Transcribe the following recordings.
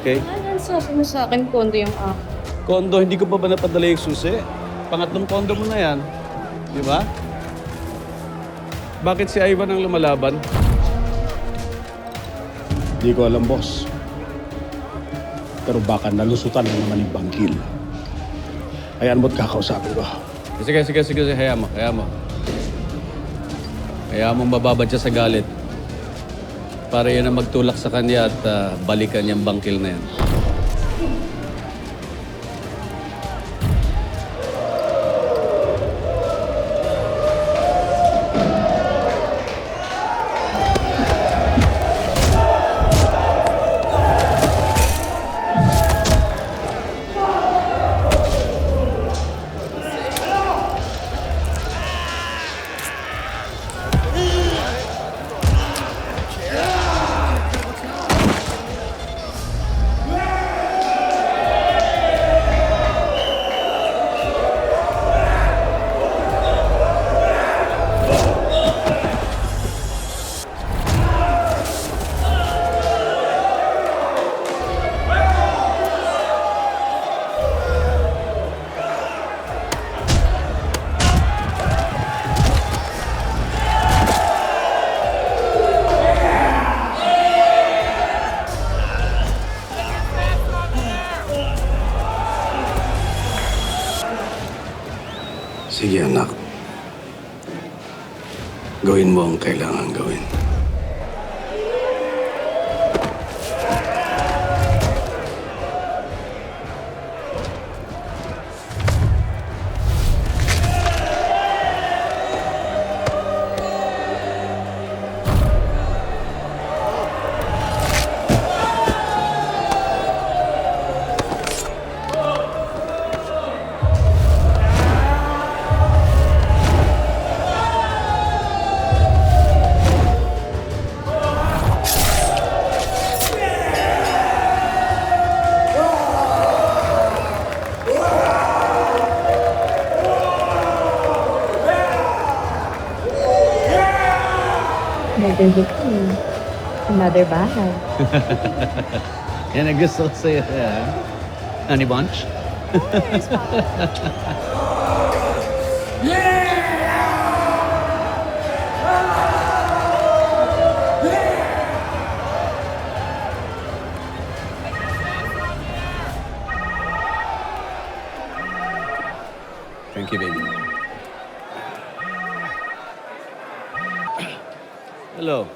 Okay? Ano sabi mo sa akin, kondo yung Kondo, hindi ko pa ba napadala yung susi? Pangatlong kondo mo na yan. Di ba? Bakit si Ivan ang lumalaban? Hindi ko alam, boss. Pero baka nalusutan na naman yung bangkil. Ayan mo't kakausapin ko. Sige, hayaan mo. Hayaan mong mababad siya sa galit. Para yan ang magtulak sa kanya at balikan niyang bangkil na yan. Sige, anak. Gawin mo ang kailangan gawin. another victim. Another bahay. Yan ang gusto ko sa'yo. Honey Bunch? Thank you, baby. Hello.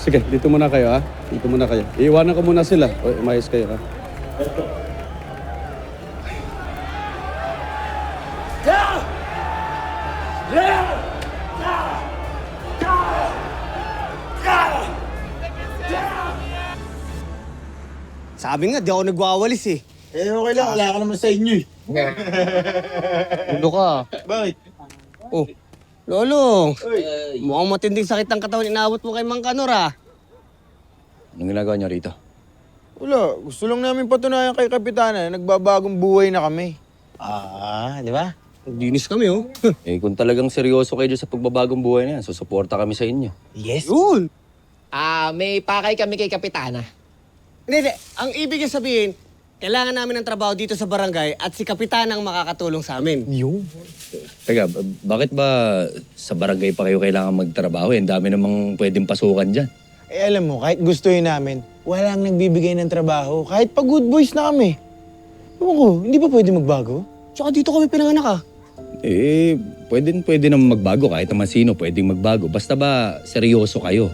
Sige, dito muna kayo, ha? Dito muna kayo. Iiwanan ko muna sila. O, umayos kayo, ha? Sabi nga, di ako nagwawalis eh. Eh, okay lang. Wala ka naman sa inyo eh. Ulo ka. Bakit? Oh, Lolo, Uy. mukhang matinding sakit ng katawan inaabot mo kay Mang Kanor ah. Anong ginagawa niyo rito? Wala. Gusto lang namin patunayan kay Kapitana na nagbabagong buhay na kami. Di ba? Dinis kami oh. Kung talagang seryoso kayo dyan sa pagbabagong buhay na yan, susuporta kami sa inyo. Yes. Yun. May pakay kami kay Kapitana. Hindi. Ang ibig niya sabihin, kailangan namin ng trabaho dito sa barangay at si Kapitan ang makakatulong sa amin. Yung? Teka, bakit ba sa barangay pa kayo kailangan magtrabaho? Ang dami namang pwedeng pasukan dyan. Eh, alam mo, kahit gustuhin namin, walang nagbibigay ng trabaho. Kahit pa good boys na kami. Ewan ko, hindi ba pwede magbago? Tsaka dito kami pinanganak ah. Pwede naman magbago. Kahit naman sino pwedeng magbago. Basta ba seryoso kayo?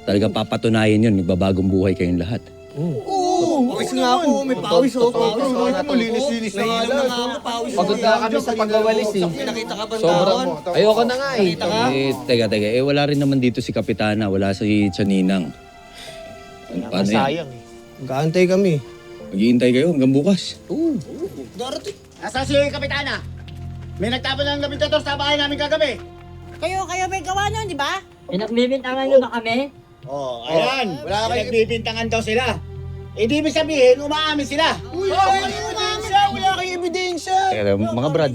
Talagang papatunayan yun, magbabagong buhay kayong lahat. Oo, pawis nga ako. May pawis oh. Pawis oh. Malinis-linis na Naiinom na nga ako, pawis. Pagod na kami sa pagwawalis eh. Pinakita ka ba Sobrang ayoko na nga eh. Nakita ka? Teka. Wala rin naman dito si Kapitana. Wala si Tiyaninang. Paano yan? Sayang eh. Magkaantay kami. Maghihintay kayo hanggang bukas. Darating. Nasaan si Kapitana? May nagtapon ng labintator sa bahay namin kagabi. Kayo may gawa nun, di ba? Pinagbibintangan nyo ba kami? Oh, ayan. Wala kayo nagbibintangan daw sila. Eh, di ibig sabihin, umaamin sila. Uy, wala kayong ebidensya! Wala kayong ebidensya! isa. Mga Brad,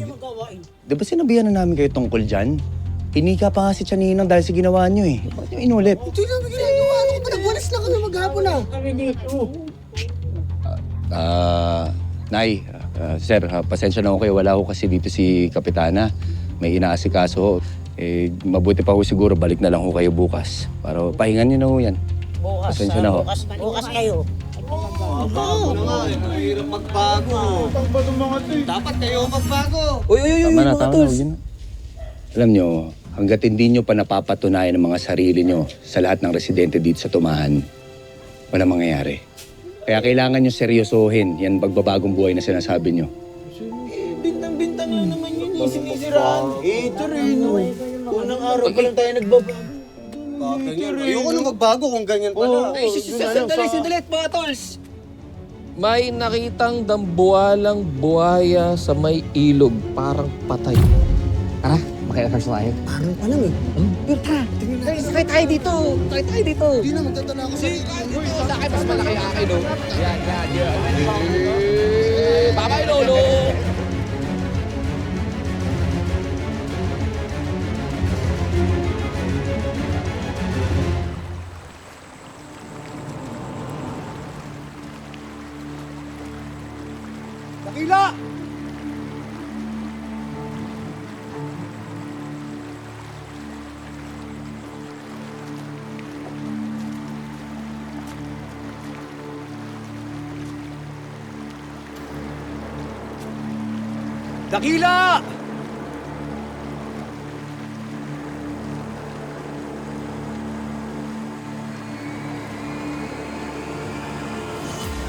di ba sinabihan na namin kayo tungkol dyan? Hinika pa nga si Tiyaninang dahil sa ginawa niyo eh. Bakit niyo inulit? Hindi namin ginagawa. Ano ba? Nagwalis lang kami maghapon na. Nay, sir, pasensya na ako kayo. Wala ko kasi dito si Kapitana. May inaasikaso ho. Mabuti pa ho siguro balik na lang ho kayo bukas. Para pahingan niyo na ho yan. Bukas, Pasensya na ho. bukas kayo. Bago na nga. Mahirap magbago. Dapat kayo magbago. Tama na, yun na. Alam nyo, hanggat hindi nyo pa napapatunayan ang mga sarili nyo sa lahat ng residente dito sa Tumahan, walang mangyayari. Kaya kailangan nyo seryosohin yan pagbabagong buhay na sinasabi nyo. Bintang-bintang lang naman yun eh. Sinisiraan. Ito rin. Unang araw pa lang tayo nagbabago. Ayoko na magbago kung ganyan pala. Sandali, mga tols. May nakitang dambuhalang buhaya sa may ilog, parang patay. Tara, makiakas tayo. Parang pa lang eh. Pero tara, sakay tayo dito. Sakay tayo dito. Hindi na, magtatala ako sa Sakay, mas malaki ang akin, no? Yan. Bye-bye, Lolo! Dakila! Dakila!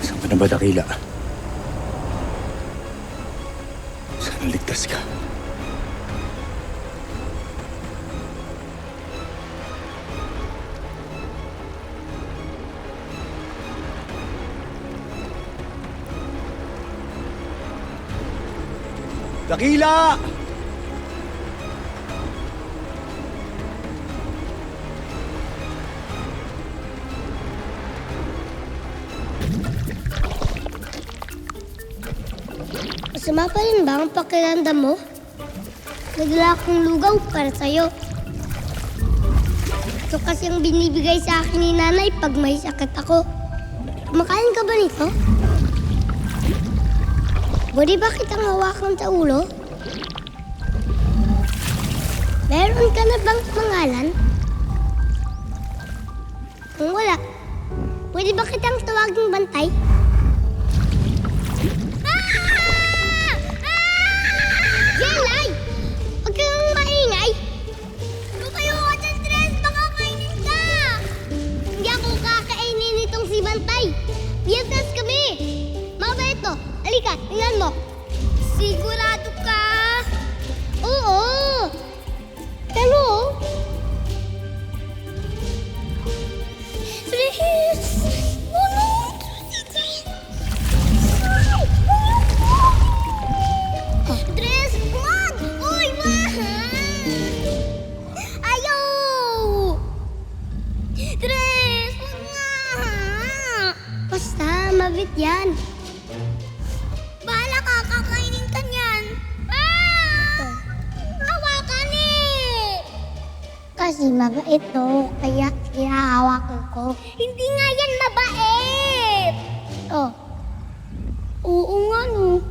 Saan ka na ba, Dakila? Sana ligtas ka. Dakila! Masama pa rin ba ang pakiramdam mo? Nagdala akong lugaw para sa'yo. Ito kasi ang binibigay sa akin ni nanay pag may sakit ako. Kumakain ka ba nito? Pwede ba kitang hawakan sa ulo? Meron ka na bang pangalan? Kung wala, pwede ba kitang tawaging bantay? Jelay! Huwag kang maingay! Lumayo ka dyan, Tres! Baka kainin ka! Hindi ako kakainin nitong si Bantay! Biyagdas kami! Mabait to! Halika, tingnan mo! Sigurado ka? Oo! Pero... Tres! Ano? Tres, wag! Uy, mahal! Ayaw! Tres, wag nga! Basta, mabit yan. Bahala ka, kakainin ka niyan. Hawakan eh! Kasi mabait to, kaya hinahawakan ko. Hindi nga yan mabait! Oh. Oo nga no.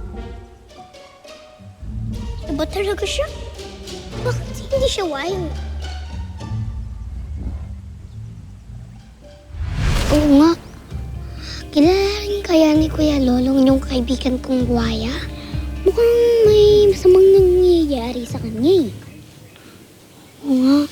Ba talaga siya? Bakit hindi siya wild? Oo nga. Kilala rin kaya ni Kuya Lolong yung kaibigan kong buhaya? Mukhang may masamang nangyayari sa kanya eh. Oo nga.